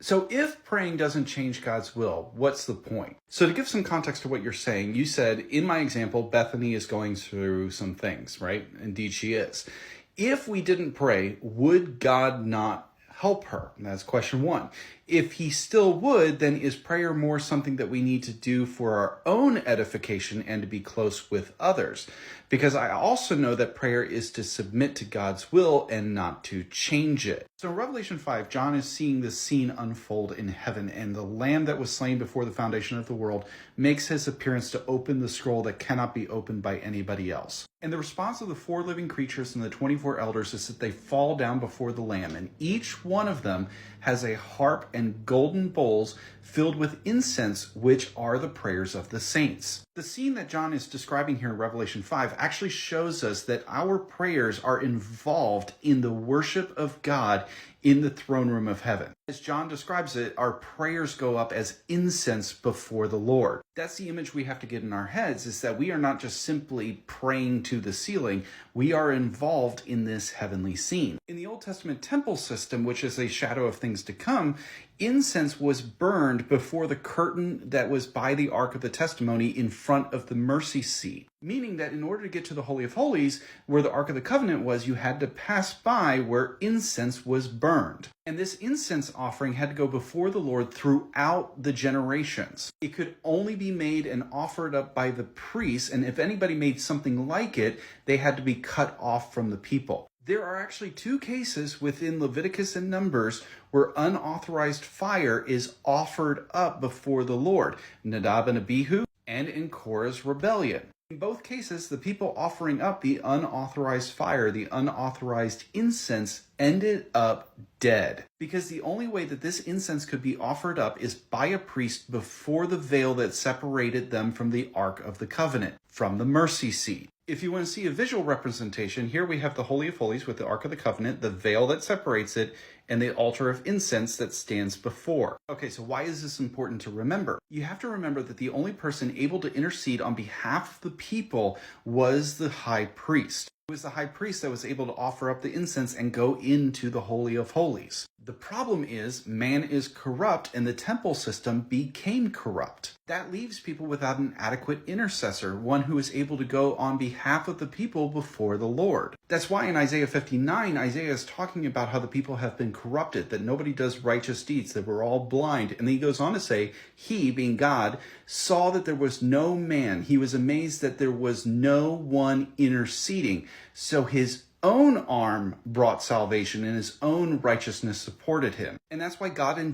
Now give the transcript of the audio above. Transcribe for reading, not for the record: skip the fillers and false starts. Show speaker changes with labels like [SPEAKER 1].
[SPEAKER 1] So if praying doesn't change God's will, what's the point? So to give some context to what you're saying, you said, in my example, Bethany is going through some things, right? Indeed, she is. If we didn't pray, would God not help her? And that's question one. If he still would, then is prayer more something that we need to do for our own edification and to be close with others? Because I also know that prayer is to submit to God's will and not to change it. So in Revelation 5, John is seeing this scene unfold in heaven, and the Lamb that was slain before the foundation of the world makes his appearance to open the scroll that cannot be opened by anybody else. And the response of the 4 living creatures and the 24 elders is that they fall down before the Lamb, and each one of them has a harp and golden bowls filled with incense, which are the prayers of the saints. The scene that John is describing here in Revelation 5 actually shows us that our prayers are involved in the worship of God in the throne room of heaven. As John describes it, our prayers go up as incense before the Lord. That's the image we have to get in our heads, is that we are not just simply praying to the ceiling, we are involved in this heavenly scene. In the Old Testament temple system, which is a shadow of things to come, incense was burned before the curtain that was by the Ark of the Testimony in front of the mercy seat. Meaning that in order to get to the Holy of Holies, where the Ark of the Covenant was, you had to pass by where incense was burned. And this incense offering had to go before the Lord throughout the generations. It could only be made and offered up by the priests, and if anybody made something like it, they had to be cut off from the people. There are actually 2 cases within Leviticus and Numbers where unauthorized fire is offered up before the Lord, Nadab and Abihu, and in Korah's rebellion. In both cases, the people offering up the unauthorized fire, the unauthorized incense, ended up dead. Because the only way that this incense could be offered up is by a priest before the veil that separated them from the Ark of the Covenant, from the mercy seat. If you want to see a visual representation, here we have the Holy of Holies with the Ark of the Covenant, the veil that separates it, and the altar of incense that stands before. Okay, so why is this important to remember? You have to remember that the only person able to intercede on behalf of the people was the high priest. It was the high priest that was able to offer up the incense and go into the Holy of Holies. The problem is man is corrupt and the temple system became corrupt. That leaves people without an adequate intercessor, one who is able to go on behalf of the people before the Lord. That's why in Isaiah 59, Isaiah is talking about how the people have been corrupted, that nobody does righteous deeds, that we're all blind. And then he goes on to say, he, being God, saw that there was no man. He was amazed that there was no one interceding. So his own arm brought salvation and his own righteousness supported him. And that's why God in